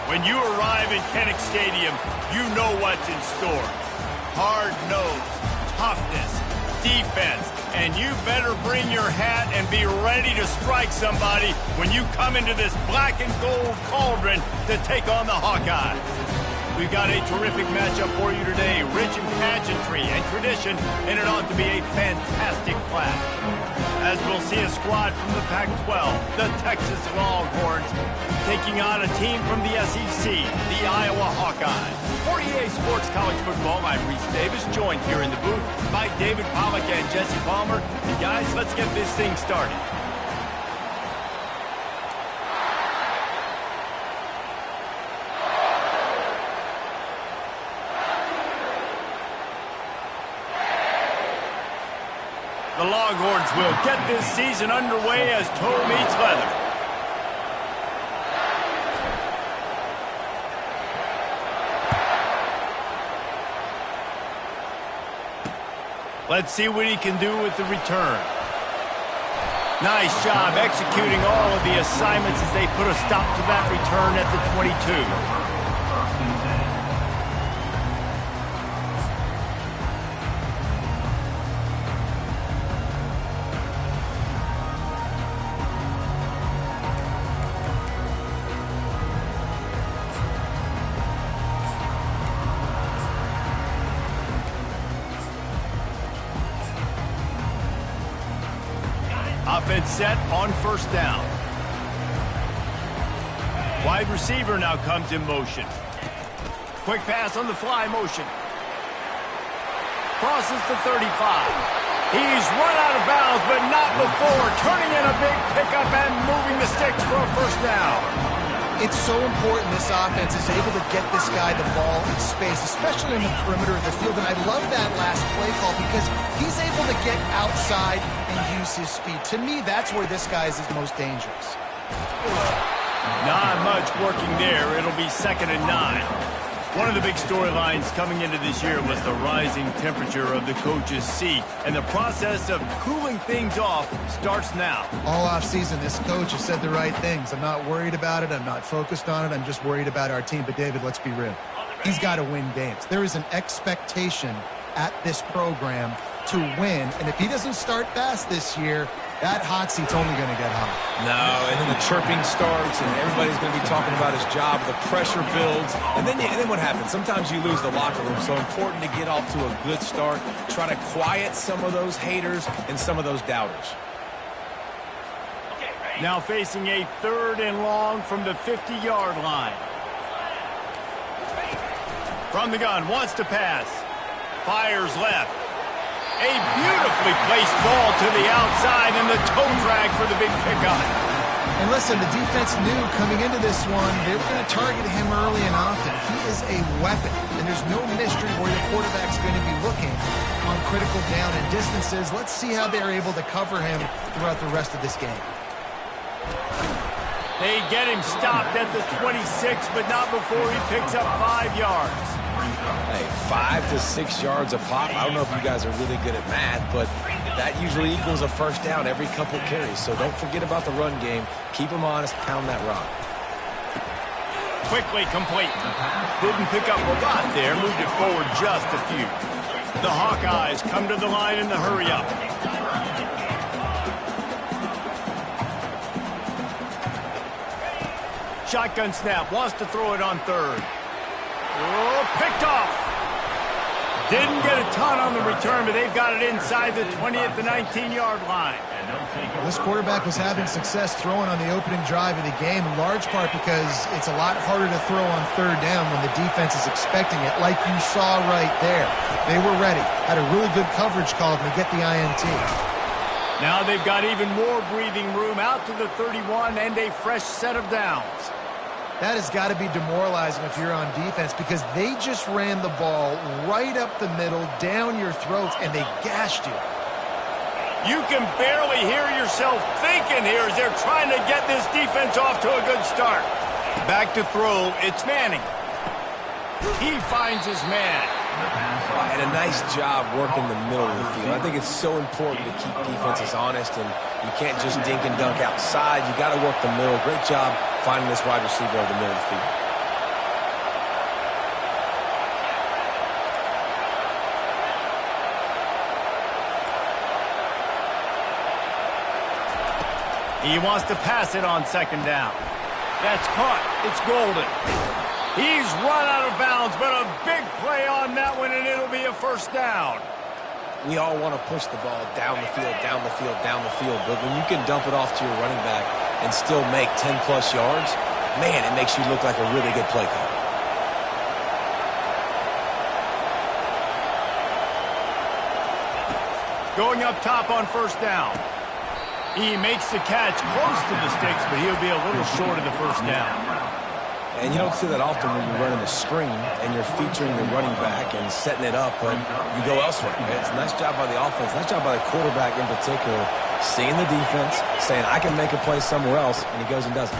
When you arrive in Kinnick Stadium, you know what's in store. Hard nose, toughness, defense, and you better bring your hat and be ready to strike somebody when you come into this black and gold cauldron to take on the Hawkeyes. We've got a terrific matchup for you today, rich in pageantry and tradition, and it ought to be a fantastic clash. As we'll see a squad from the Pac-12, the Texas Longhorns, taking on a team from the SEC, the Iowa Hawkeyes. For EA Sports College Football, I'm Reese Davis, joined here in the booth by David Pollack and Jesse Palmer. And guys, let's get this thing started. The Longhorns will get this season underway as toe meets leather. Let's see what he can do with the return. Nice job executing all of the assignments as they put a stop to that return at the 22. Offense set on first down. Wide receiver now comes in motion. Quick pass on the fly motion. Crosses the 35. He's run out of bounds, but not before turning in a big pickup and moving the sticks for a first down. It's so important this offense is able to get this guy the ball in space, especially in the perimeter of the field. And I love that last play call because he's able to get outside and use his speed. To me, that's where this guy is his most dangerous. Not much working there. It'll be 2nd and 9. One of the big storylines coming into this year was the rising temperature of the coach's seat, and the process of cooling things off starts now. All offseason, this coach has said the right things. I'm not worried about it. I'm not focused on it. I'm just worried about our team. But, David, let's be real. He's got to win games. There is an expectation at this program to win, and if he doesn't start fast this year, that hot seat's only going to get hot. No, and then the chirping starts, and everybody's going to be talking about his job. The pressure builds, and then what happens? Sometimes you lose the locker room, so important to get off to a good start. Try to quiet some of those haters and some of those doubters. Now facing a 3rd and long from the 50-yard line. From the gun, wants to pass. Fires left. A beautifully placed ball to the outside and the toe drag for the big pickup. And listen, the defense knew coming into this one, they were going to target him early and often. He is a weapon, and there's no mystery where your quarterback's going to be looking on critical down and distances. Let's see how they're able to cover him throughout the rest of this game. They get him stopped at the 26, but not before he picks up 5 yards. Hey, 5 to 6 yards a pop. I don't know if you guys are really good at math, but that usually equals a first down every couple carries. So don't forget about the run game. Keep them honest. Pound that rock. Quickly complete. Didn't pick up a lot there. Moved it forward just a few. The Hawkeyes come to the line in the hurry-up. Shotgun snap. Wants to throw it on 3rd. Oh, picked off. Didn't get a ton on the return, but they've got it inside the 20 at the 19-yard line. This quarterback was having success throwing on the opening drive of the game, in large part because it's a lot harder to throw on 3rd down when the defense is expecting it, like you saw right there. They were ready, had a really good coverage call to get the INT. Now they've got even more breathing room out to the 31 and a fresh set of downs. That has got to be demoralizing if you're on defense because they just ran the ball right up the middle, down your throats, and they gashed you. You can barely hear yourself thinking here as they're trying to get this defense off to a good start. Back to throw, it's Manning. He finds his man. And a nice job working the middle of the field. I think it's so important to keep defenses honest, and you can't just dink and dunk outside. You got to work the middle. Great job finding this wide receiver over the middle of the field. He wants to pass it on second down. That's caught. It's Golden. He's run out of bounds, but a big play on that one, and it'll be a first down. We all want to push the ball down the field, down the field, down the field, but when you can dump it off to your running back and still make 10-plus yards, man, it makes you look like a really good play call. Going up top on first down. He makes the catch close to the sticks, but he'll be a little short of the first down. And you don't see that often when you're running a screen and you're featuring the running back and setting it up, but you go elsewhere. It's a nice job by the offense, nice job by the quarterback in particular, seeing the defense, saying, I can make a play somewhere else, and he goes and does it.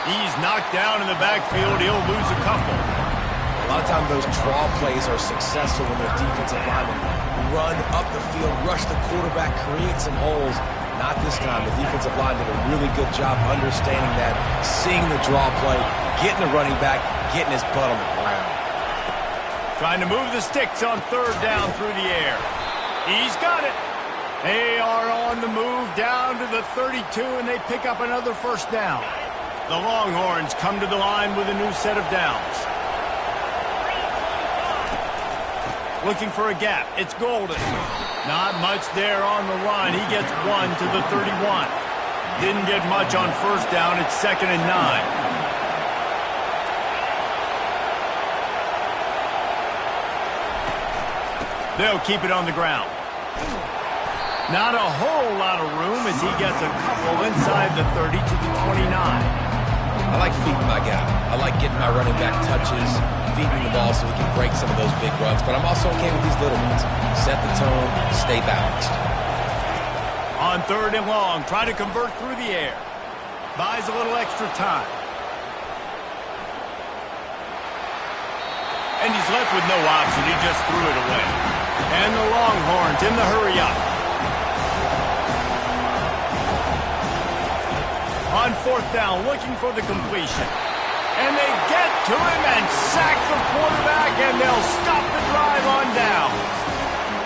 He's knocked down in the backfield. He'll lose a couple. A lot of times those draw plays are successful when those defensive linemen run up the field, rush the quarterback, create some holes. Not this time. The defensive line did a really good job understanding that, seeing the draw play, getting the running back, getting his butt on the ground. Trying to move the sticks on third down through the air. He's got it. They are on the move down to the 32, and they pick up another first down. The Longhorns come to the line with a new set of downs. Looking for a gap. It's Golden. Not much there on the run. He gets one to the 31. Didn't get much on first down. It's 2nd and 9. They'll keep it on the ground. Not a whole lot of room as he gets a couple inside the 30 to the 29. I like feeding my guy. I like getting my running back touches, feeding the ball so he can break some of those big runs. But I'm also okay with these little ones. Set the tone, stay balanced. On 3rd and long, try to convert through the air. Buys a little extra time. And he's left with no option. He just threw it away. And the Longhorns in the hurry up. On 4th down, looking for the completion. And they get to him and sack the quarterback, and they'll stop the drive on down.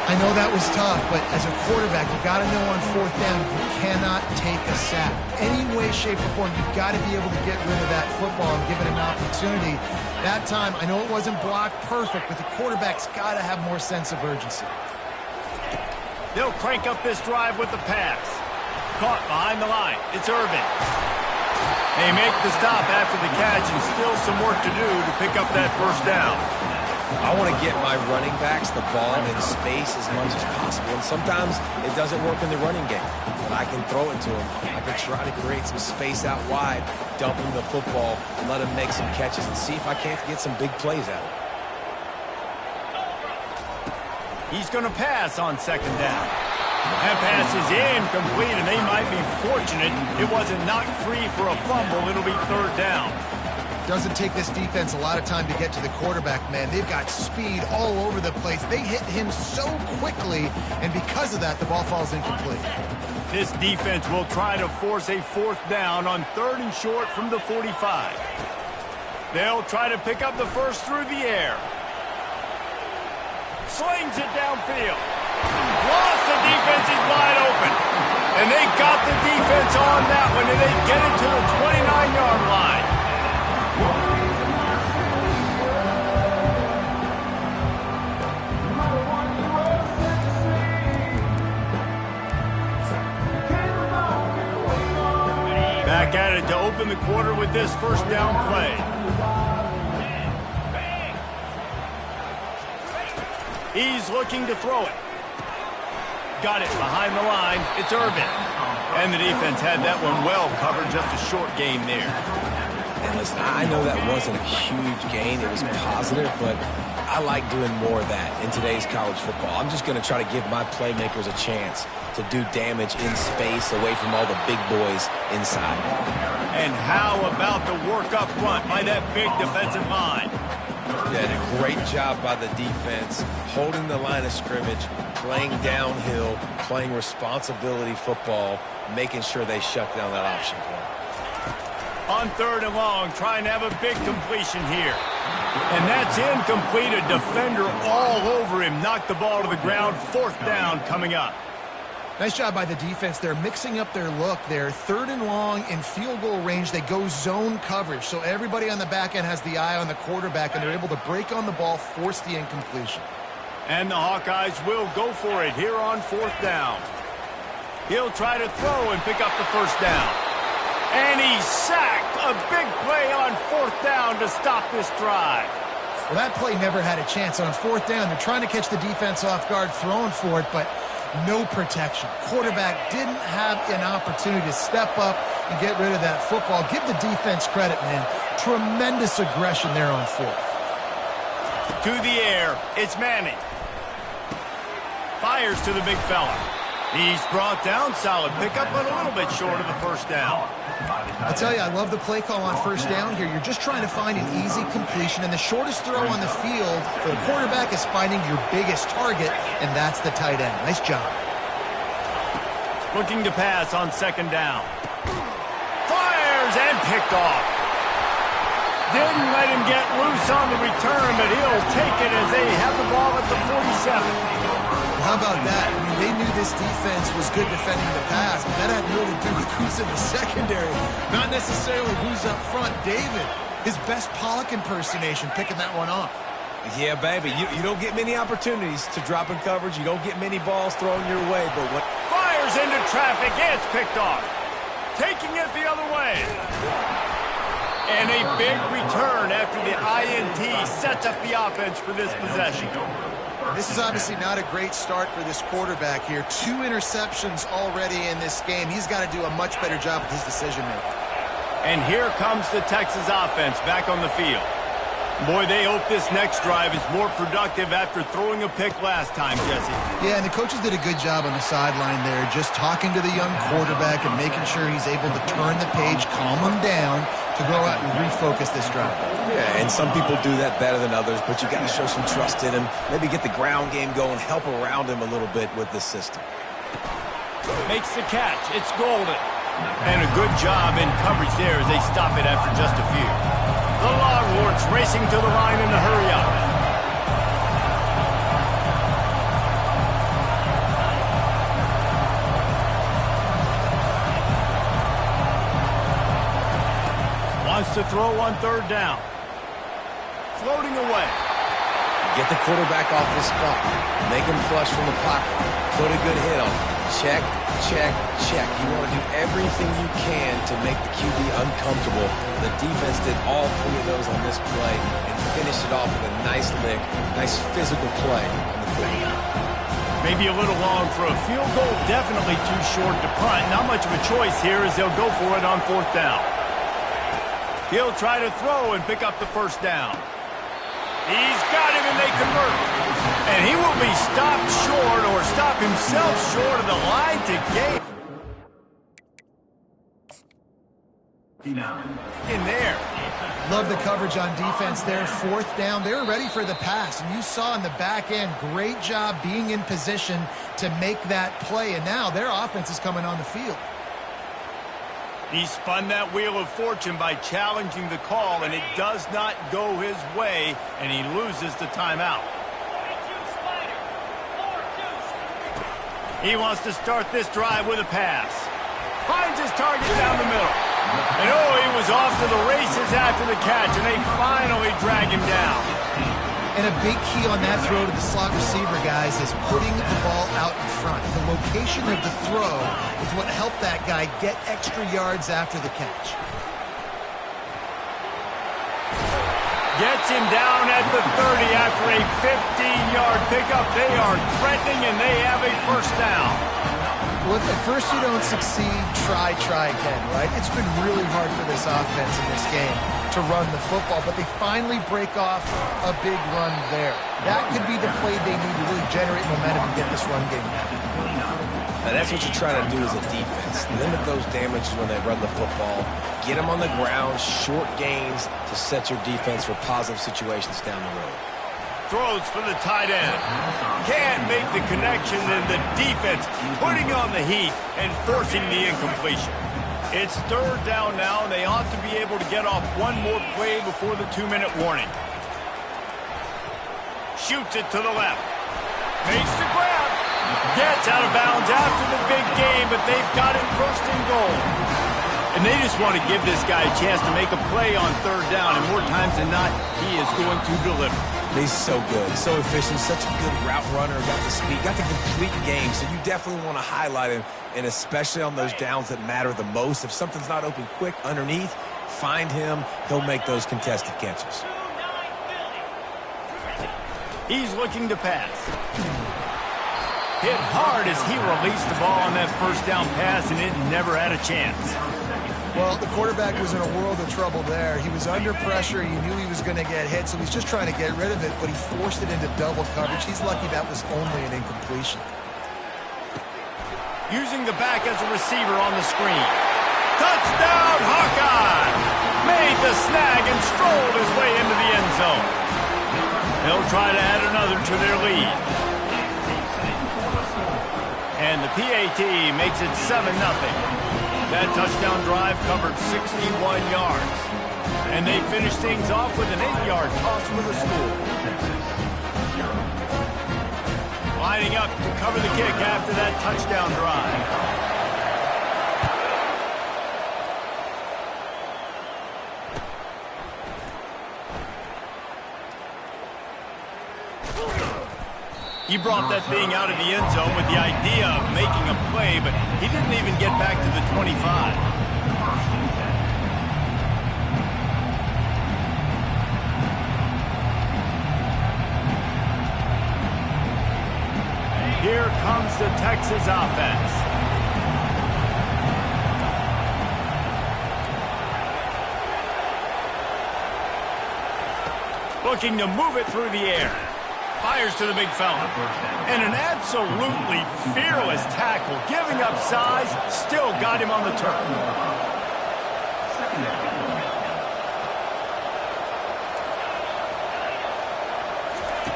I know that was tough, but as a quarterback, you got to know on 4th down you cannot take a sack. Any way, shape, or form, you've got to be able to get rid of that football and give it an opportunity. That time, I know it wasn't blocked perfect, but the quarterback's got to have more sense of urgency. They'll crank up this drive with the pass. Caught behind the line. It's Irvin. They make the stop after the catch, and still some work to do to pick up that first down. I want to get my running backs the ball in space as much as possible, and sometimes it doesn't work in the running game. But I can throw it to them. I can try to create some space out wide, dump him the football, let him make some catches, and see if I can't get some big plays out of it. He's going to pass on 2nd down. That pass is incomplete, and they might be fortunate it wasn't knocked free for a fumble. It'll be 3rd down. Doesn't take this defense a lot of time to get to the quarterback, man. They've got speed all over the place. They hit him so quickly, and because of that, the ball falls incomplete. This defense will try to force a 4th down on 3rd and short from the 45. They'll try to pick up the first through the air. Slings it downfield. Lost, the defense is wide open. And they got the defense on that one, and they get it to the 29-yard line. Back at it to open the quarter with this first down play. He's looking to throw it. Got it behind the line. It's Irvin. And the defense had that one well covered. Just a short gain there. And listen, I know that wasn't a huge gain. It was positive, but I like doing more of that in today's college football. I'm just going to try to give my playmakers a chance to do damage in space away from all the big boys inside. And how about the work up front by that big defensive line? Yeah, a great job by the defense, holding the line of scrimmage, playing downhill, playing responsibility football, making sure they shut down that option play. On 3rd and long, trying to have a big completion here. And that's incomplete. A defender all over him. Knocked the ball to the ground. 4th down coming up. Nice job by the defense. They're mixing up their look. They're 3rd and long in field goal range. They go zone coverage. So everybody on the back end has the eye on the quarterback, and they're able to break on the ball, force the incompletion. And the Hawkeyes will go for it here on 4th down. He'll try to throw and pick up the 1st down. And he's sacked. A big play on 4th down to stop this drive. Well, that play never had a chance. On 4th down, they're trying to catch the defense off guard, throwing for it, but no protection. Quarterback didn't have an opportunity to step up and get rid of that football. Give the defense credit, man. Tremendous aggression there on 4th. To the air, it's Manning. Fires to the big fella. He's brought down. Solid pickup, but a little bit short of the 1st down. I tell you, I love the play call on 1st down here. You're just trying to find an easy completion, and the shortest throw on the field for the quarterback is finding your biggest target, and that's the tight end. Nice job. Looking to pass on 2nd down. Fires and picked off. Didn't let him get loose on the return, but he'll take it as they have the ball at the 47. Well, how about that? I mean, they knew this defense was good defending the pass, but that had more to do with who's in the secondary, not necessarily who's up front. David, his best Pollock impersonation, picking that one off. Yeah, baby, you don't get many opportunities to drop in coverage. You don't get many balls thrown your way, but what... Fires into traffic, it's picked off. Taking it the other way. And a big return after the INT sets up the offense for this possession. This is obviously not a great start for this quarterback here. 2 interceptions already in this game. He's got to do a much better job with his decision-making. And here comes the Texas offense back on the field. Boy, they hope this next drive is more productive after throwing a pick last time, Jesse. Yeah, and the coaches did a good job on the sideline there, just talking to the young quarterback and making sure he's able to turn the page, calm him down to go out and refocus this drive. Yeah, and some people do that better than others, but you got to show some trust in him, maybe get the ground game going, help around him a little bit with this system. Makes the catch. It's golden. And a good job in coverage there as they stop it after just a few. The Longhorns racing to the line in a hurry up. Wants to throw on 3rd down. Floating away. Get the quarterback off the spot. Make him flush from the pocket. Put a good hit on him. Check, check, check. You want to do everything you can to make the QB uncomfortable. The defense did all 3 of those on this play and finished it off with a nice lick, nice physical play on the field. Maybe a little long for a field goal. Definitely too short to punt. Not much of a choice here as they'll go for it on 4th down. He'll try to throw and pick up the 1st down. He's got him and they convert. And he will be stopped short or stop himself short of the line to gain. In there. Love the coverage on defense there. 4th down. They're ready for the pass. And you saw in the back end, great job being in position to make that play. And now their offense is coming on the field. He spun that wheel of fortune by challenging the call, and it does not go his way, and he loses the timeout. He wants to start this drive with a pass. Finds his target down the middle. And oh, he was off to the races after the catch, and they finally drag him down. And a big key on that throw to the slot receiver, guys, is putting the ball out in front. The location of the throw is what helped that guy get extra yards after the catch. Gets him down at the 30 after a 15-yard pickup. They are threatening, and they have a 1st down. Well, if at first you don't succeed, try again, right? It's been really hard for this offense in this game to run the football, but they finally break off a big run there. That could be the play they need to really generate momentum and get this run game back. Now that's what you're trying to do as a defense. Limit those damages when they run the football. Get them on the ground, short gains to set your defense for positive situations down the road. Throws for the tight end. Can't make the connection, and the defense putting on the heat and forcing the incompletion. It's 3rd down now, and they ought to be able to get off one more play before the 2-minute warning. Shoots it to the left. Makes the grab. Gets out of bounds after the big game, but they've got it first and goal. And they just want to give this guy a chance to make a play on third down, and more times than not, he is going to deliver. He's so good, so efficient, such a good route runner, got the speed, got the complete game, so you definitely want to highlight him, and especially on those downs that matter the most. If something's not open quick underneath, find him, he'll make those contested catches. He's looking to pass. Hit hard as he released the ball on that first down pass, and it never had a chance. Well, the quarterback was in a world of trouble there. He was under pressure. He knew he was going to get hit, so he's just trying to get rid of it, but he forced it into double coverage. He's lucky that was only an incompletion. Using the back as a receiver on the screen. Touchdown, Hawkeye! Made the snag and strolled his way into the end zone. They'll try to add another to their lead. And the PAT makes it 7-0. That touchdown drive covered 61 yards. And they finish things off with an 8-yard toss for the score. Lining up to cover the kick after that touchdown drive. He brought that thing out of the end zone with the idea of making a play, but he didn't even get back to the 25. Here comes the Texas offense. Looking to move it through the air. Fires to the big fella. And an absolutely fearless tackle. Giving up size, still got him on the turf.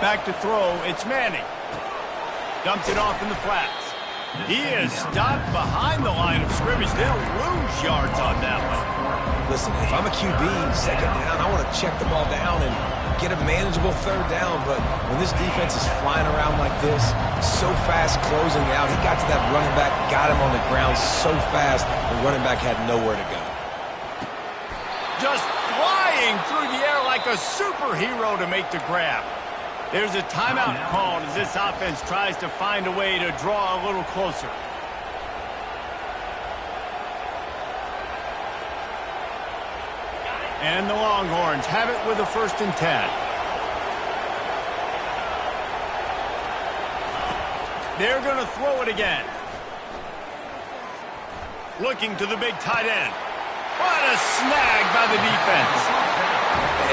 Back to throw, it's Manning. Dumps it off in the flats. He is stopped behind the line of scrimmage. They'll lose yards on that one. Listen, if I'm a QB, second down, I want to check the ball down and get a manageable third down, but when this defense is flying around like this, so fast closing out, he got to that running back, got him on the ground so fast, the running back had nowhere to go. Just flying through the air like a superhero to make the grab. There's a timeout called as this offense tries to find a way to draw a little closer. And the Longhorns have it with a 1st and 10. They're going to throw it again. Looking to the big tight end. What a snag by the defense.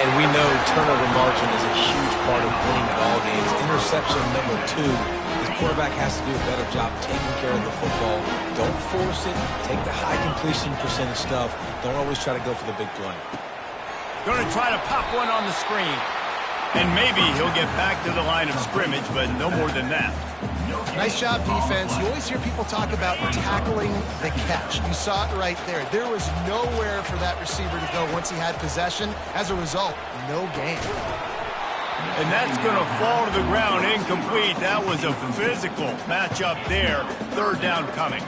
And we know turnover margin is a huge part of winning ball games. Interception number 2. This quarterback has to do a better job taking care of the football. Don't force it. Take the high completion percentage stuff. Don't always try to go for the big play. Going to try to pop one on the screen. And maybe he'll get back to the line of scrimmage, but no more than that. Nice job, defense. You always hear people talk about tackling the catch. You saw it right there. There was nowhere for that receiver to go once he had possession. As a result, no gain. And that's going to fall to the ground incomplete. That was a physical matchup there. Third down coming.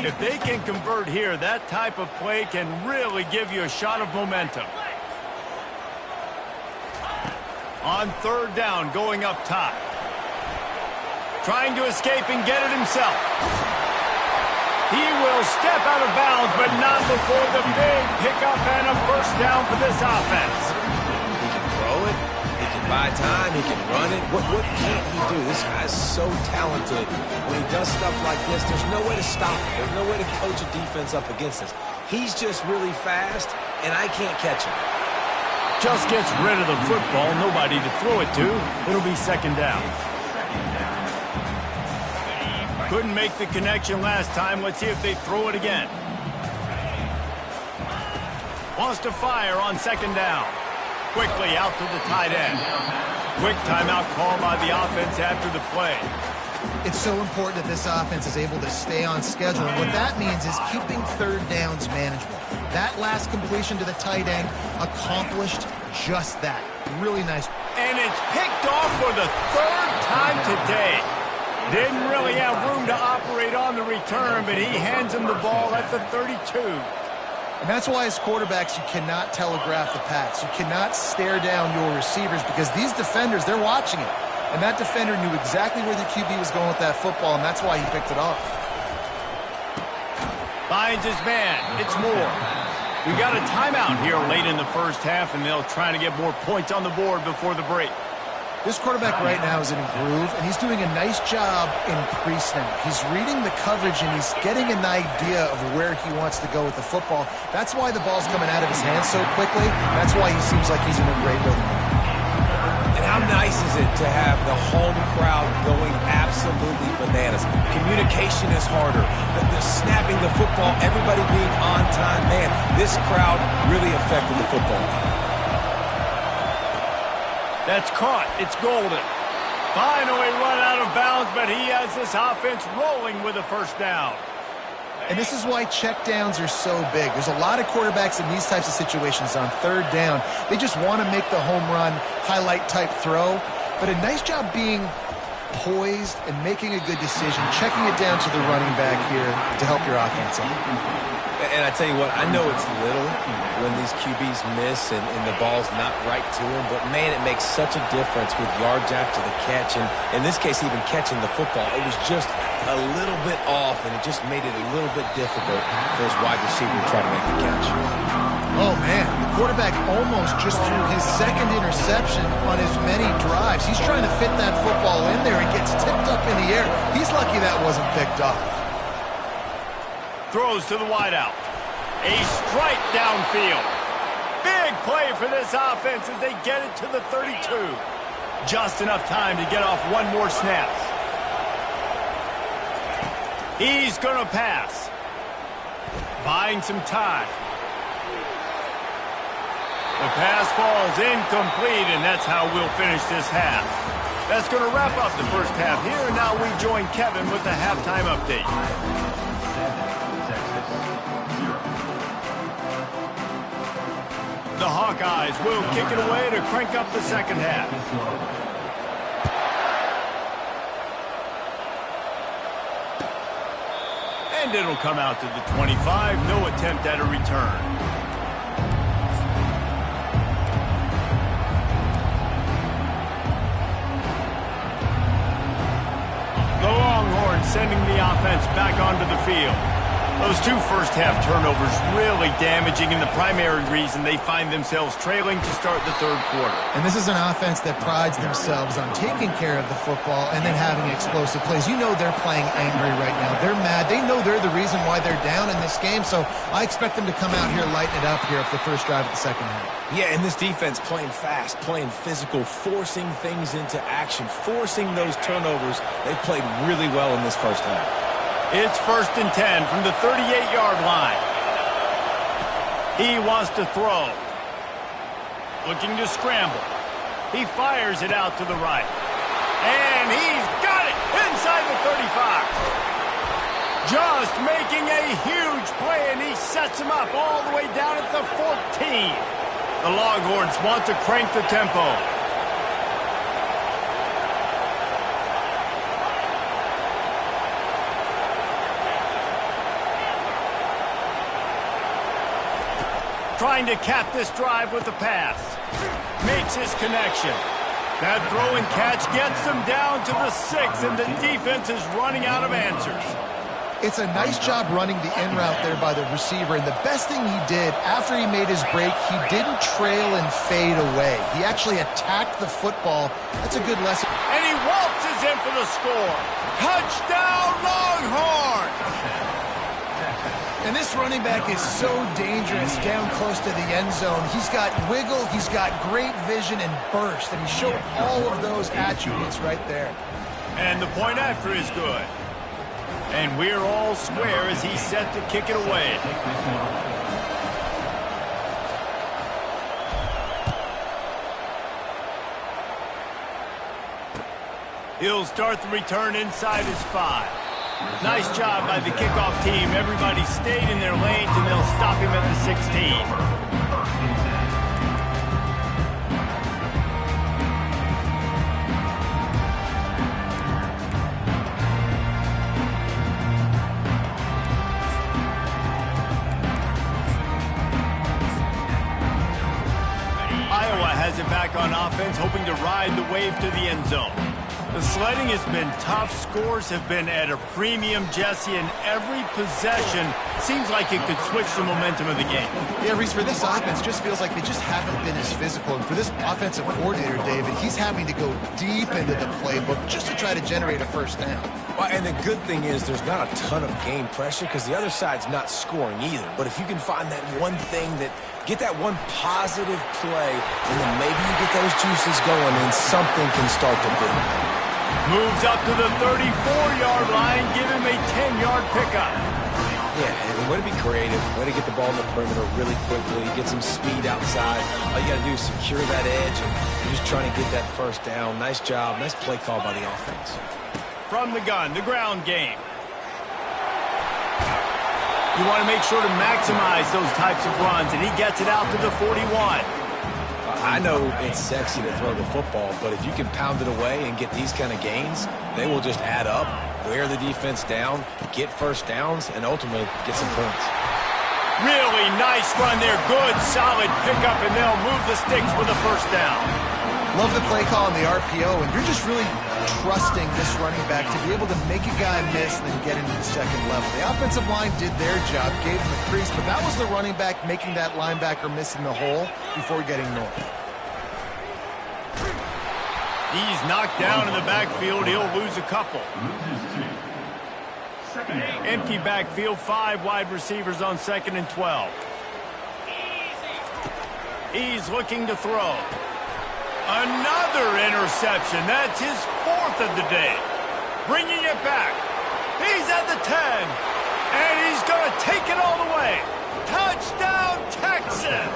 If they can convert here, that type of play can really give you a shot of momentum. On third down, going up top. Trying to escape and get it himself. He will step out of bounds, but not before the big pickup and a first down for this offense. He can throw it. He can buy time. He can run it. What can't he do? This guy's so talented. When he does stuff like this, there's no way to stop him. There's no way to coach a defense up against us. He's just really fast, and I can't catch him. Just gets rid of the football, nobody to throw it to. It'll be second down. Couldn't make the connection last time. Let's see if they throw it again. Wants to fire on second down. Quickly out to the tight end. Quick timeout call by the offense after the play. It's so important that this offense is able to stay on schedule. And what that means is keeping third downs manageable. That last completion to the tight end accomplished just that. Really nice. And it's picked off for the third time today. Didn't really have room to operate on the return, but he hands him the ball at the 32. And that's why as quarterbacks, you cannot telegraph the pass. You cannot stare down your receivers because these defenders, they're watching it. And that defender knew exactly where the QB was going with that football, and that's why he picked it off. Finds his man. It's Moore. We got a timeout here late in the first half, and they'll try to get more points on the board before the break. This quarterback right now is in a groove, and he's doing a nice job in pre-snap. He's reading the coverage, and he's getting an idea of where he wants to go with the football. That's why the ball's coming out of his hands so quickly. That's why he seems like he's in a great rhythm. And how nice is it to have the home crowd going absolutely bananas? Communication is harder. The snapping the football, everybody being on time. Man, this crowd really affected the football game. That's caught. It's golden. Finally run out of bounds, but he has this offense rolling with a first down. And this is why checkdowns are so big. There's a lot of quarterbacks in these types of situations on third down. They just want to make the home run, highlight-type throw. But a nice job being poised and making a good decision, checking it down to the running back here to help your offense out. And I tell you what, I know it's little when these QBs miss and the ball's not right to them, but man, it makes such a difference with yards after the catch. And in this case, even catching the football, it was just a little bit off, and it just made it a little bit difficult for his wide receiver to try to make the catch. Oh, man, the quarterback almost just threw his second interception on as many drives. He's trying to fit that football in there. It gets tipped up in the air. He's lucky that wasn't picked off. Throws to the wideout. A strike downfield. Big play for this offense as they get it to the 32. Just enough time to get off one more snap. He's going to pass. Buying some time. The pass falls incomplete, and that's how we'll finish this half. That's going to wrap up the first half here. Now we join Kevin with the halftime update. The Hawkeyes will kick it away to crank up the second half. And it'll come out to the 25. No attempt at a return. The Longhorns sending the offense back onto the field. Those two first-half turnovers really damaging, and the primary reason they find themselves trailing to start the third quarter. And this is an offense that prides themselves on taking care of the football and then having explosive plays. You know they're playing angry right now. They're mad. They know they're the reason why they're down in this game, so I expect them to come out here, lighten it up here for the first drive of the second half. Yeah, and this defense playing fast, playing physical, forcing things into action, forcing those turnovers. They played really well in this first half. It's 1st and 10 from the 38-yard line. He wants to throw. Looking to scramble. He fires it out to the right. And he's got it inside the 35. Just making a huge play, and he sets him up all the way down at the 14. The Longhorns want to crank the tempo. Trying to cap this drive with a pass. Makes his connection. That throw and catch gets them down to the 6, and the defense is running out of answers. It's a nice job running the in route there by the receiver, and the best thing he did after he made his break, he didn't trail and fade away. He actually attacked the football. That's a good lesson. And he waltzes in for the score. Touchdown, Longhorns! And this running back is so dangerous down close to the end zone. He's got wiggle, he's got great vision and burst, and he showed all of those attributes right there. And the point after is good. And we're all square as he's set to kick it away. He'll start the return inside his 5. Nice job by the kickoff team. Everybody stayed in their lanes, and they'll stop him at the 16. has it back on offense, hoping to ride the wave to the end zone. The sledding has been tough. Scores have been at a premium, Jesse, and every possession seems like it could switch the momentum of the game. Yeah, Reese, for this offense, just feels like they just haven't been as physical. And for this offensive coordinator, David, he's having to go deep into the playbook just to try to generate a first down. Well, and the good thing is there's not a ton of game pressure because the other side's not scoring either. But if you can find that one thing get that one positive play, and then maybe you get those juices going and something can start to boom. Moves up to the 34-yard line, give him a 10-yard pickup. Yeah, and way to be creative, way to get the ball in the perimeter really quickly, get some speed outside. All you got to do is secure that edge, and you're just trying to get that first down. Nice job, nice play call by the offense. From the gun, the ground game. You want to make sure to maximize those types of runs, and he gets it out to the 41. I know it's sexy to throw the football, but if you can pound it away and get these kind of gains, they will just add up, wear the defense down, get first downs, and ultimately get some points. Really nice run there. Good, solid pickup, and they'll move the sticks with a first down. Love the play call on the RPO, and you're just really trusting this running back to be able to make a guy miss and then get into the second level. The offensive line did their job, gave him a crease, but that was the running back making that linebacker miss in the hole before getting north. He's knocked down in the backfield. He'll lose a couple. Empty backfield, 5 wide receivers on 2nd and 12. He's looking to throw. Another interception. That's his 4th of the day. Bringing it back. He's at the 10. And he's going to take it all the way. Touchdown, Texas.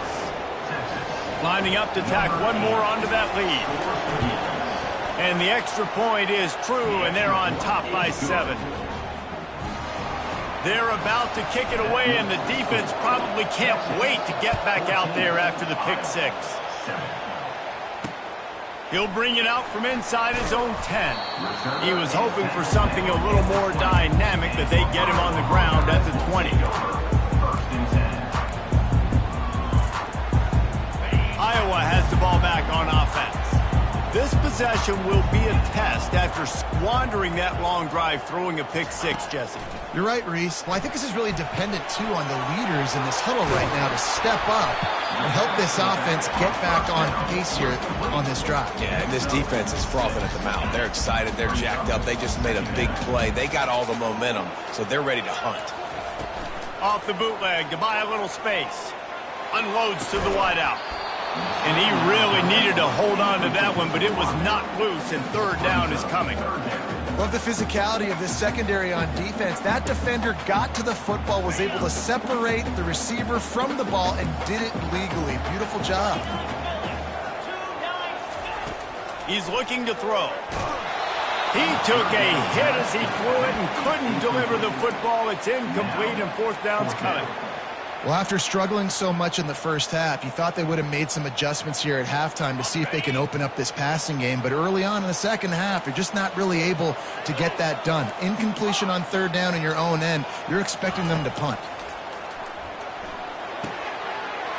Lining up to tack one more onto that lead. And the extra point is true, and they're on top by 7. They're about to kick it away, and the defense probably can't wait to get back out there after the pick 6. He'll bring it out from inside his own 10. He was hoping for something a little more dynamic, but they get him on the ground at the 20. Iowa has the ball back on offense. This possession will be a test after squandering that long drive throwing a pick 6, Jesse. You're right, Reese. Well, I think this is really dependent, too, on the leaders in this huddle right now to step up and help this offense get back on pace here on this drive. Yeah, and this defense is frothing at the mouth. They're excited. They're jacked up. They just made a big play. They got all the momentum, so they're ready to hunt. Off the bootleg to buy a little space. Unloads to the wideout. And he really needed to hold on to that one, but it was not loose, and 3rd down is coming. Love the physicality of this secondary on defense. That defender got to the football, was able to separate the receiver from the ball, and did it legally. Beautiful job. He's looking to throw. He took a hit as he threw it and couldn't deliver the football. It's incomplete, and 4th down's coming. Well, after struggling so much in the first half, you thought they would have made some adjustments here at halftime to see if they can open up this passing game. But early on in the second half, you're just not really able to get that done. Incompletion on 3rd down in your own end, you're expecting them to punt.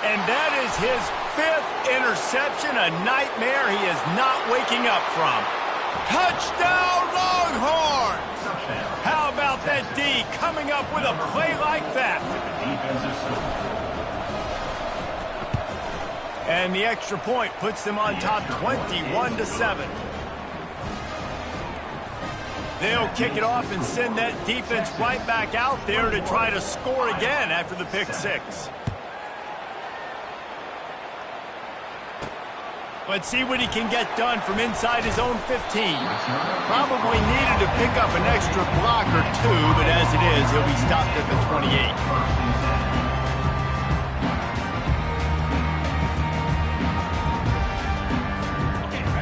And that is his 5th interception, a nightmare he is not waking up from. Touchdown, Longhorns! How about that D coming up with a play like that? And the extra point puts them on top 21-7. They'll kick it off and send that defense right back out there to try to score again after the pick 6. Let's see what he can get done from inside his own 15. Probably needed to pick up an extra block or 2, but as it is, he'll be stopped at the 28.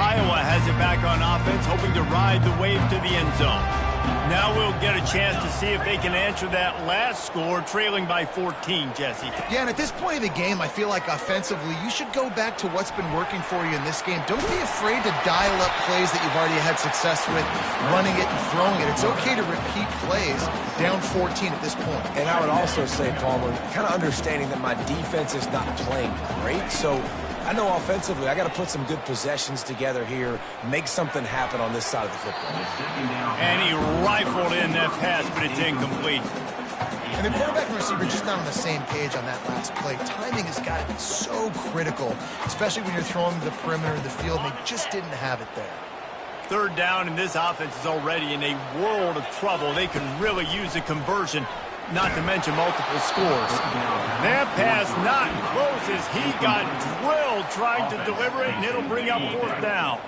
Iowa has it back on offense, hoping to ride the wave to the end zone. Now we'll get a chance to see if they can answer that last score, trailing by 14, Jesse. Yeah, and at this point of the game, I feel like offensively, you should go back to what's been working for you in this game. Don't be afraid to dial up plays that you've already had success with, running it and throwing it. It's okay to repeat plays down 14 at this point. And I would also say, Palmer, kind of understanding that my defense is not playing great, so I know offensively I got to put some good possessions together here, make something happen on this side of the football. And he rifled in that pass, but it's incomplete. And the quarterback and receiver just not on the same page on that last play. Timing has got to be so critical, especially when you're throwing to the perimeter of the field, and they just didn't have it there. Third down, and this offense is already in a world of trouble. They can really use a conversion, not to mention multiple scores. That pass not close as he got drilled trying to deliver it, and it'll bring up fourth down.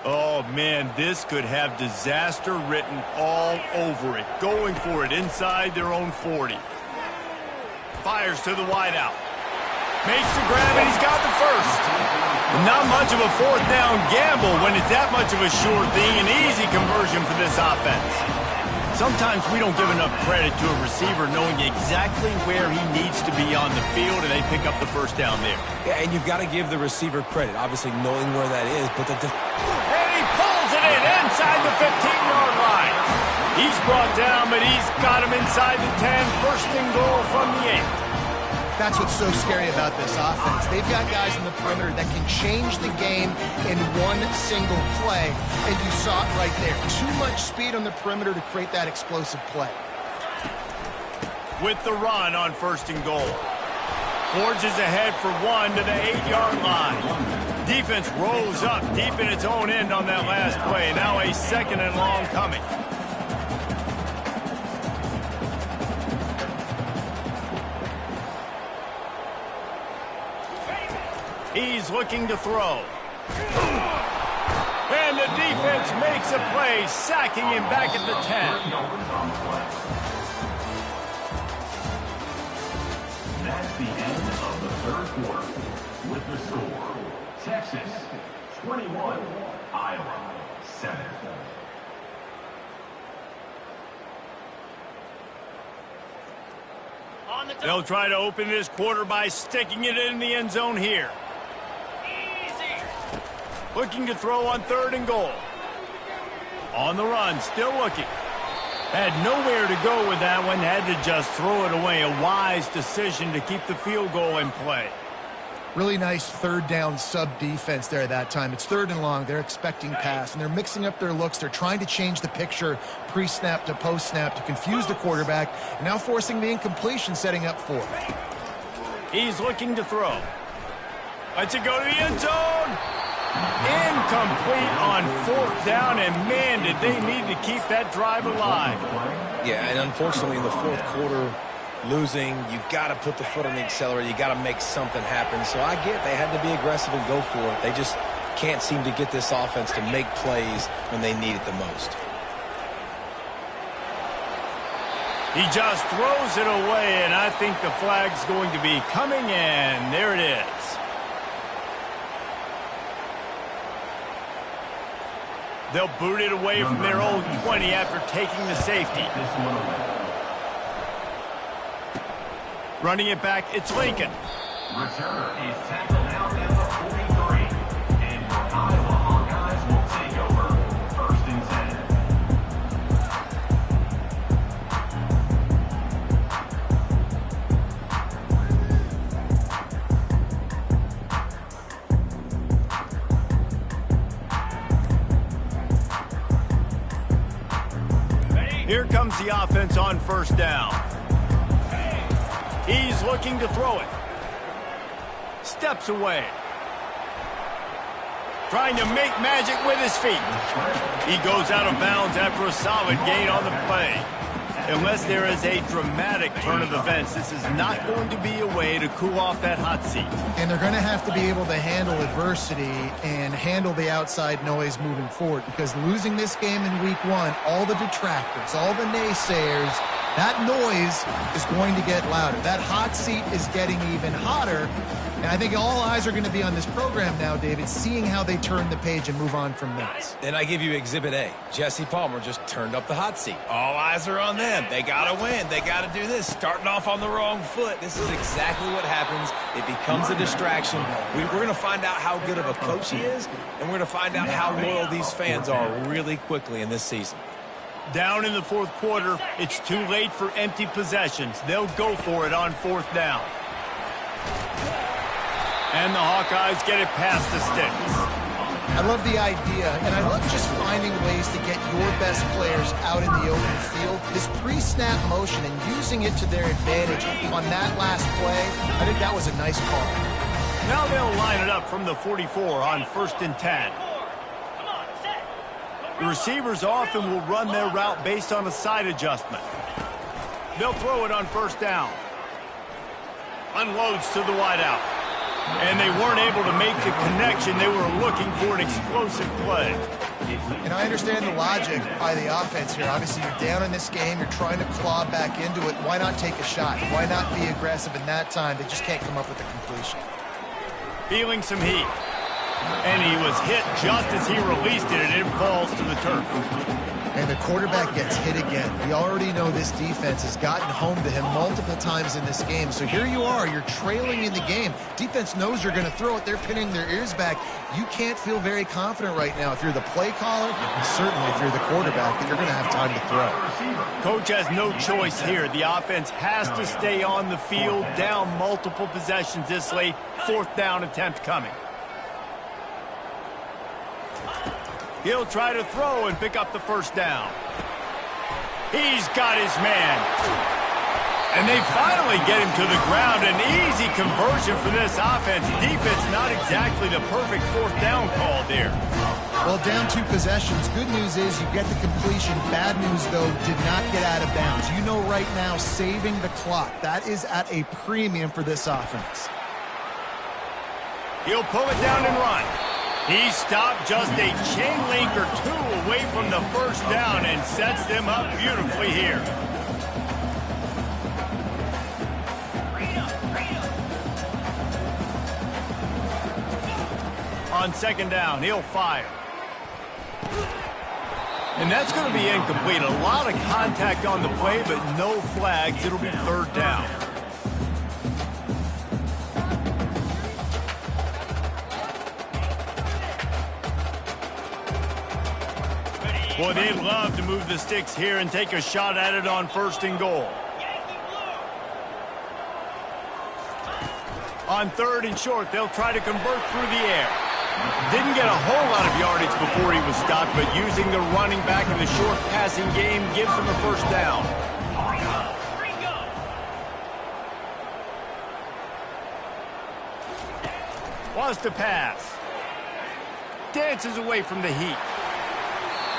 Oh, man, this could have disaster written all over it. Going for it inside their own 40. Fires to the wideout. Makes the grab, and he's got the first. Not much of a fourth down gamble when it's that much of a sure thing. An easy conversion for this offense. Sometimes we don't give enough credit to a receiver knowing exactly where he needs to be on the field, and they pick up the first down there. Yeah, and you've got to give the receiver credit, obviously knowing where that is. But and he pulls it in inside the 15-yard line. He's brought down, but he's got him inside the 10. First and goal from the 8. That's what's so scary about this offense. They've got guys in the perimeter that can change the game in one single play, and you saw it right there. Too much speed on the perimeter to create that explosive play. With the run on first and goal. Forges ahead for one to the 8-yard line. Defense rolls up deep in its own end on that last play. Now a second and long coming. He's looking to throw. And the defense makes a play, sacking him back at the 10. That's the end of the third quarter. With the score, Texas 21, Iowa 7. They'll try to open this quarter by sticking it in the end zone here. Looking to throw on third and goal. On the run, still looking. Had nowhere to go with that one. Had to just throw it away. A wise decision to keep the field goal in play. Really nice third down sub defense there that time. It's third and long. They're expecting pass, and they're mixing up their looks. They're trying to change the picture pre-snap to post-snap to confuse the quarterback, and now forcing the incompletion, setting up for it. He's looking to throw. Lets it go to the end zone. Incomplete on fourth down, and man, did they need to keep that drive alive. Yeah, and unfortunately in the fourth quarter, losing, you got to put the foot on the accelerator. You got to make something happen. So I get they had to be aggressive and go for it. They just can't seem to get this offense to make plays when they need it the most. He just throws it away, and I think the flag's going to be coming in. There it is. They'll boot it away from their own 20 after taking the safety. Running it back, it's Lincoln. Return is tackled out at the 43. And your Iowa Hawkeyes will take over. First and 10. Here comes the offense on first down. He's looking to throw it. Steps away. Trying to make magic with his feet. He goes out of bounds after a solid gain on the play. Unless there is a dramatic turn of events, this is not going to be a way to cool off that hot seat. And they're going to have to be able to handle adversity and handle the outside noise moving forward, because losing this game in week one, all the detractors, all the naysayers, that noise is going to get louder. That hot seat is getting even hotter. And I think all eyes are going to be on this program now, David, seeing how they turn the page and move on from this. And I give you Exhibit A. Jesse Palmer just turned up the hot seat. All eyes are on them. They got to win. They got to do this. Starting off on the wrong foot. This is exactly what happens. It becomes a distraction. We're going to find out how good of a coach he is, and we're going to find out how loyal these fans are really quickly in this season. Down in the fourth quarter, it's too late for empty possessions. They'll go for it on fourth down. And the Hawkeyes get it past the sticks. I love the idea, and I love just finding ways to get your best players out in the open field. This pre-snap motion and using it to their advantage on that last play, I think that was a nice call. Now they'll line it up from the 44 on 1st and 10. The receivers often will run their route based on a side adjustment. They'll throw it on 1st down. Unloads to the wideout. And they weren't able to make the connection. They were looking for an explosive play. And I understand the logic by the offense here. Obviously, you're down in this game. You're trying to claw back into it. Why not take a shot? Why not be aggressive in that time? They just can't come up with the completion. Feeling some heat. And he was hit just as he released it, and it falls to the turf. And the quarterback gets hit again. We already know this defense has gotten home to him multiple times in this game. So here you are. You're trailing in the game. Defense knows you're going to throw it. They're pinning their ears back. You can't feel very confident right now if you're the play caller, and certainly if you're the quarterback, that you're going to have time to throw. Coach has no choice here. The offense has to stay on the field, down multiple possessions this late. 4th down attempt coming. He'll try to throw and pick up the 1st down. He's got his man. And they finally get him to the ground. An easy conversion for this offense. Defense not exactly the perfect 4th down call there. Well, down 2 possessions. Good news is you get the completion. Bad news, though, did not get out of bounds. You know right now, saving the clock. That is at a premium for this offense. He'll pull it down and run. He stopped just a chain link or 2 away from the 1st down and sets them up beautifully here. On 2nd down, he'll fire. And that's going to be incomplete. A lot of contact on the play, but no flags. It'll be 3rd down. Boy, they'd love to move the sticks here and take a shot at it on 1st and goal. On 3rd and short, they'll try to convert through the air. Didn't get a whole lot of yardage before he was stopped, but using the running back in the short passing game gives him a 1st down. Wants to pass. Dances away from the heat.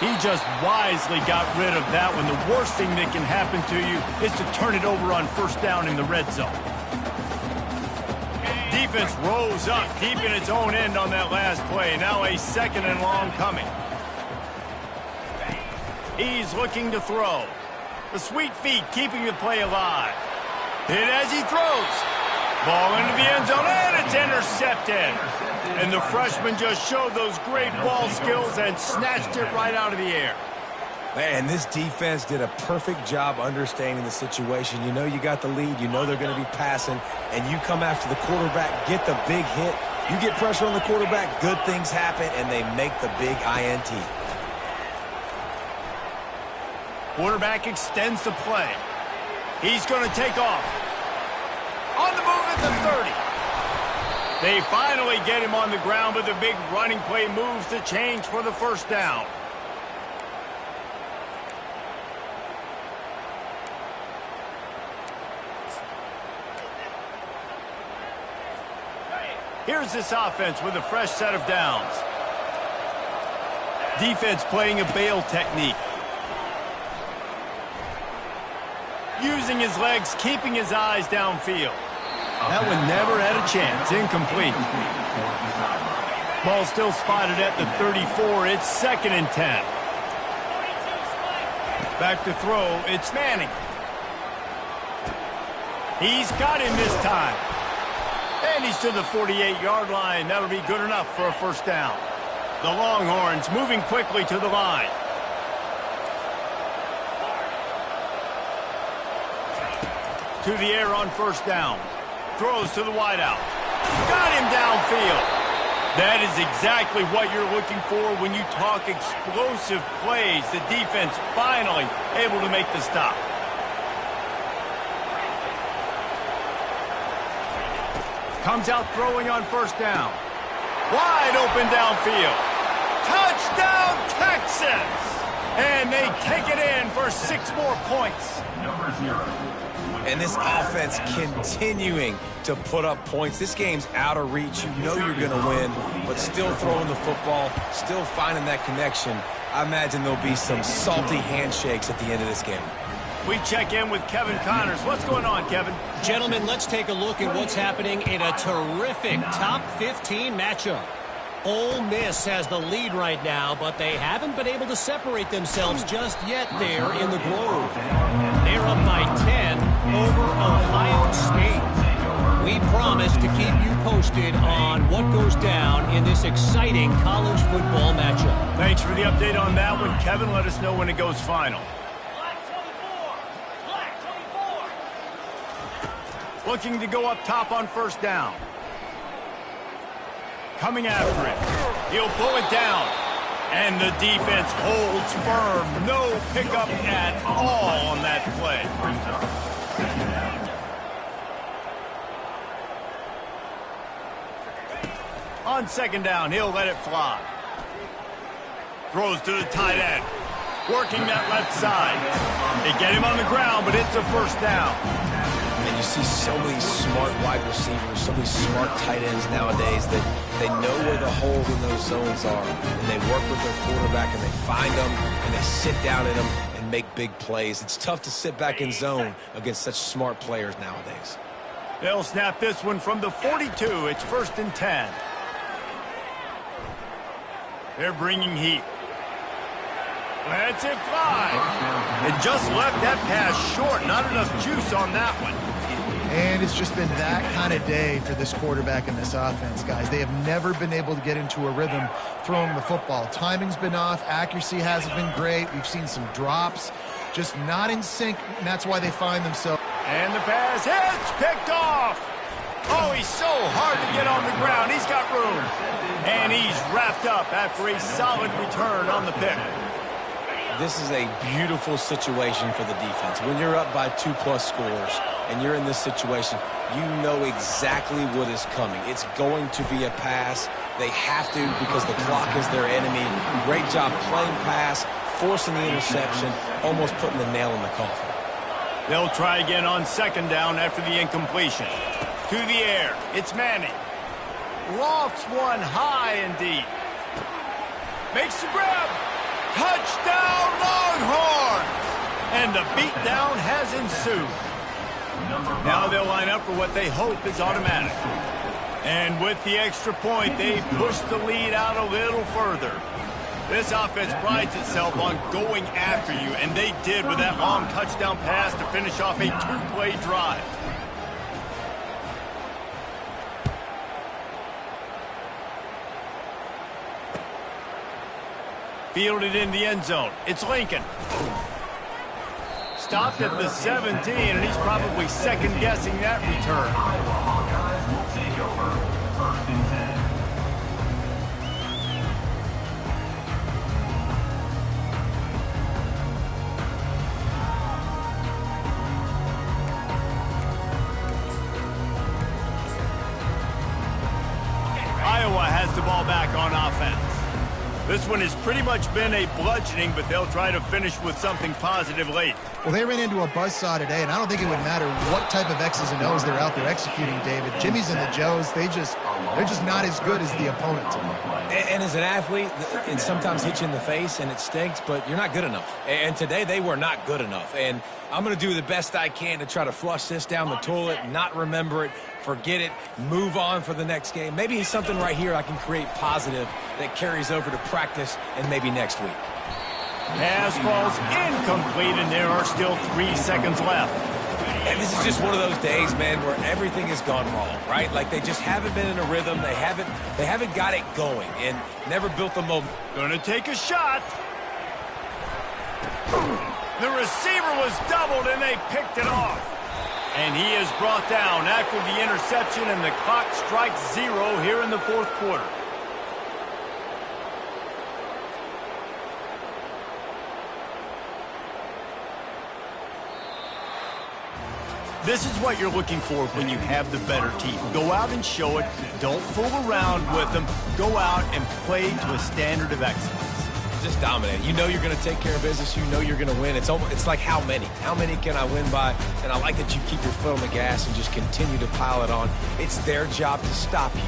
He just wisely got rid of that one. The worst thing that can happen to you is to turn it over on 1st down in the red zone. Defense rose up deep in its own end on that last play. Now a 2nd and long coming. He's looking to throw. The sweet feet keeping the play alive. Hit as he throws. Ball into the end zone, and it's intercepted. And the freshman just showed those great ball skills and snatched it right out of the air. Man, this defense did a perfect job understanding the situation. You know you got the lead. You know they're going to be passing. And you come after the quarterback, get the big hit. You get pressure on the quarterback, good things happen, and they make the big INT. Quarterback extends the play. He's going to take off. On the move at the 30. They finally get him on the ground, but the big running play moves the change for the 1st down. Here's this offense with a fresh set of downs. Defense playing a bail technique. Using his legs, keeping his eyes downfield. That one never had a chance. Incomplete. Ball still spotted at the 34. It's 2nd and 10. Back to throw. It's Manning. He's got him this time. And he's to the 48-yard line. That'll be good enough for a 1st down. The Longhorns moving quickly to the line. To the air on 1st down. Throws to the wideout. Got him downfield. That is exactly what you're looking for when you talk explosive plays. The defense finally able to make the stop. Comes out throwing on first down. Wide open downfield. Touchdown, Texas! And they take it in for 6 more points. Number 0. And this offense continuing to put up points. This game's out of reach. You know you're going to win, but still throwing the football, still finding that connection. I imagine there'll be some salty handshakes at the end of this game. We check in with Kevin Connors. What's going on, Kevin? Gentlemen, let's take a look at what's happening in a terrific top 15 matchup. Ole Miss has the lead right now, but they haven't been able to separate themselves just yet there in the Grove. They're up by 10 over Ohio State. We promise to keep you posted on what goes down in this exciting college football matchup. Thanks for the update on that one, Kevin. Let us know when it goes final. Looking to go up top on first down. Coming after it. He'll pull it down. And the defense holds firm. No pickup at all on that play. On second down, he'll let it fly. Throws to the tight end. Working that left side. They get him on the ground, but it's a first down. And you see so many smart wide receivers, so many smart tight ends nowadays that they know where the holes in those zones are. And they work with their quarterback, and they find them, and they sit down in them and make big plays. It's tough to sit back in zone against such smart players nowadays. They'll snap this one from the 42. It's 1st and 10. They're bringing heat. Lets it fly. It just left that pass short. Not enough juice on that one. And it's just been that kind of day for this quarterback and this offense, guys. They have never been able to get into a rhythm throwing the football. Timing's been off. Accuracy hasn't been great. We've seen some drops. Just not in sync, and that's why they find themselves. And the pass hits, picked off. Oh, he's so hard to get on the ground. He's got room. And he's wrapped up after a solid return on the pick. This is a beautiful situation for the defense. When you're up by 2+ scores and you're in this situation, you know exactly what is coming. It's going to be a pass. They have to because the clock is their enemy. Great job playing pass, forcing the interception, almost putting the nail in the coffin. They'll try again on second down after the incompletion. To the air, it's Manning. Lofts one high and deep. Makes the grab. Touchdown, Longhorns! And the beatdown has ensued. Now they'll line up for what they hope is automatic. And with the extra point, they push the lead out a little further. This offense prides itself on going after you, and they did with that long touchdown pass to finish off a 2-play drive. Fielded in the end zone. It's Lincoln. Stopped at the 17, and he's probably second-guessing that return. Hawkeyes will take over 1st and 10. Iowa has the ball back on offense. This one has pretty much been a bludgeoning, but they'll try to finish with something positive late. Well, they ran into a buzzsaw today, and I don't think it would matter what type of X's and O's they're out there executing, David. Jimmy's and the Joes, they're just not as good as the opponent. And as an athlete, it sometimes hits you in the face, and it stinks, but you're not good enough. And today, they were not good enough. And I'm going to do the best I can to try to flush this down the toilet, not remember it, forget it, move on for the next game. Maybe it's something right here I can create positive that carries over to practice and maybe next week. Pass falls incomplete, and there are still 3 seconds left. And this is just one of those days, man, where everything has gone wrong, right? Like they just haven't been in a rhythm. They haven't got it going and never built the momentum. Gonna take a shot. The receiver was doubled, and they picked it off. And he is brought down after the interception, and the clock strikes 0 here in the 4th quarter. This is what you're looking for when you have the better team. Go out and show it. Don't fool around with them. Go out and play to a standard of excellence. Just dominate. You know you're going to take care of business. You know you're going to win. It's like how many? How many can I win by? And I like that you keep your foot on the gas and just continue to pile it on. It's their job to stop you.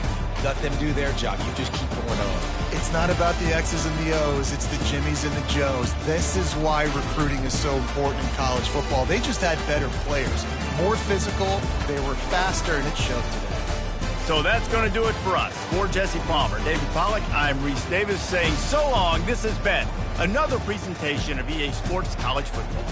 Let them do their job. You just keep going on. It's not about the X's and the O's. It's the Jimmies and the Joes. This is why recruiting is so important in college football. They just had better players, more physical, they were faster, and it showed today. So that's going to do it for us. For Jesse Palmer, David Pollack, I'm Reese Davis saying so long. This has been another presentation of EA Sports College Football.